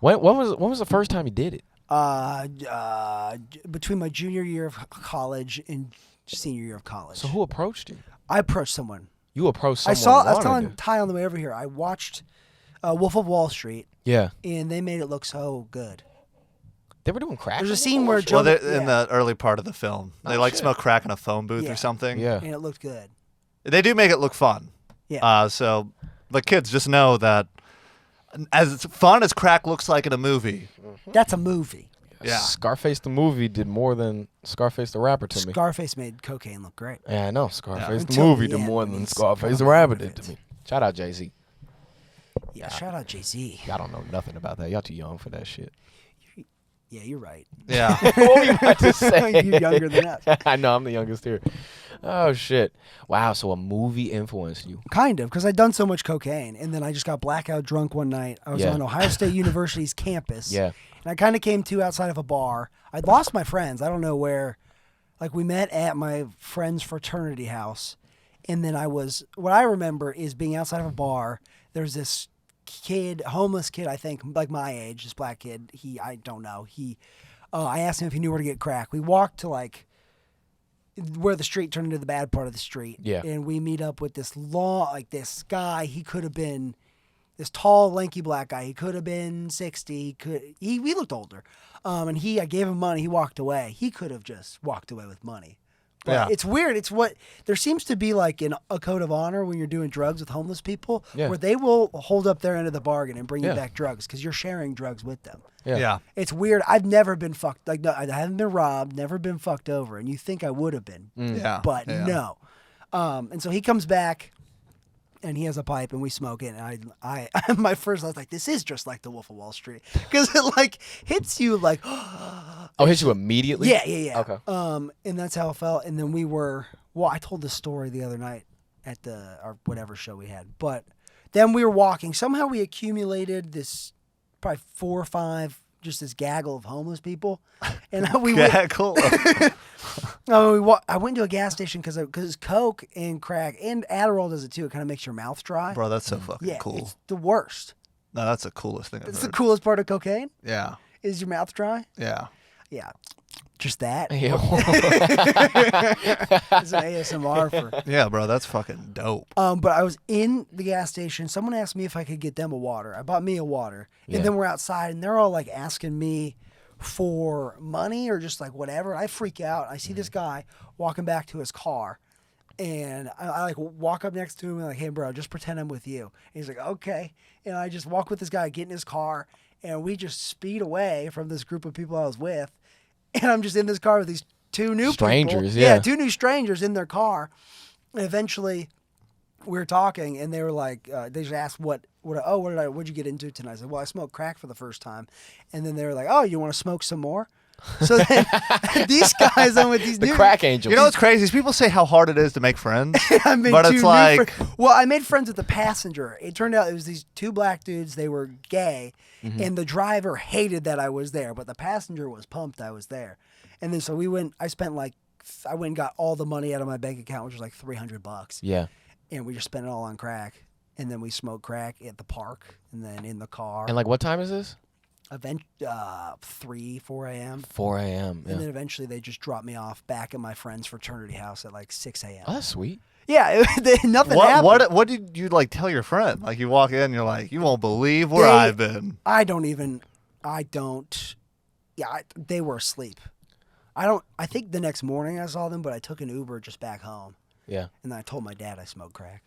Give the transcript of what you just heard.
When was the first time you did it? Between my junior year of college and senior year of college. So who approached you? I approached someone. You approached I someone. was telling Ty on the way over here. I watched Wolf of Wall Street. Yeah. And they made it look so good. They were doing crack. There's a scene where Joe. Well, in the early part of the film, they smoke crack in a phone booth or something. Yeah. And it looked good. They do make it look fun. Yeah. So the kids just know that as fun as crack looks like in a movie, that's a movie. Yeah. Scarface the movie did more than Scarface the rapper to me. Scarface made cocaine look great. Yeah, I know. Scarface the movie did more than Scarface the rapper did to me. Shout out Jay-Z. Yeah, shout out Jay-Z. Y'all don't know nothing about that. Y'all too young for that shit. Yeah, you're right. Yeah. What were you about to say? You're younger than us. I know. I'm the youngest here. Oh, shit. Wow, so a movie influenced you. Kind of, because I'd done so much cocaine, and then I just got blackout drunk one night. I was on Ohio State University's campus. Yeah. And I kind of came to outside of a bar. I'd lost my friends. I don't know where. Like, we met at my friend's fraternity house. And then what I remember is being outside of a bar. There's this kid, homeless kid, I think, like my age, this black kid. I don't know. I asked him if he knew where to get crack. We walked to, like, where the street turned into the bad part of the street. Yeah. And we meet up with this this guy. He could have been this tall, lanky black guy. He could have been 60. He looked older. And I gave him money. He walked away. He could have just walked away with money. But it's weird. It's there seems to be like a code of honor when you're doing drugs with homeless people where they will hold up their end of the bargain and bring you back drugs because you're sharing drugs with them. Yeah. It's weird. I've never been fucked. Like, no, I haven't been robbed, never been fucked over. And you think I would have been. Yeah. But no. And so he comes back and he has a pipe and we smoke it. And I my first, I was like, this is just like the Wolf of Wall Street. Because it like hits you like, Oh, hit you immediately? Yeah. Okay. And that's how it felt. And then I told this story the other night at our whatever show we had. But then we were walking. Somehow we accumulated this probably 4 or 5, just this gaggle of homeless people. And gaggle? I went to a gas station because Coke and crack and Adderall does it too. It kind of makes your mouth dry. Bro, that's so fucking cool. It's the worst. No, that's the coolest thing I've It's heard. the coolest part of cocaine? Yeah. Is your mouth dry? Yeah. Yeah. Just that. Ew. It's an ASMR for. Yeah, bro, that's fucking dope. But I was in the gas station. Someone asked me if I could get them a water. I bought me a water. Yeah. And then we're outside and they're all like asking me for money or just like whatever. I freak out. I see this guy walking back to his car. And I like walk up next to him and like, hey, bro, just pretend I'm with you. And he's like, okay. And I just walk with this guy, get in his car, and we just speed away from this group of people I was with. And I'm just in this car with these 2 new strangers, people. yeah. 2 new strangers in their car. And eventually we were talking and they were like, they just asked what'd you get into tonight? I said, well, I smoked crack for the first time. And then they were like, oh, you want to smoke some more? So then these guys, I'm with these The new crack angels. You know what's crazy is people say how hard it is to make friends, I made but 2 it's new like, I made friends with the passenger. It turned out it was these 2 black dudes. They were gay, and the driver hated that I was there, but the passenger was pumped I was there. And then so we went. I went and got all the money out of my bank account, which was like $300. Yeah. And we just spent it all on crack. And then we smoked crack at the park, and then in the car. And like, what time is this? 3, 4 a.m. 4 a.m. Yeah. And then eventually they just dropped me off back at my friend's fraternity house at like 6 a.m. Oh, that's sweet. Yeah, nothing happened. what did you like tell your friend? Like you walk in, and you're like, you won't believe where I've been. They were asleep. I think the next morning I saw them, but I took an Uber just back home. Yeah. And then I told my dad I smoked crack.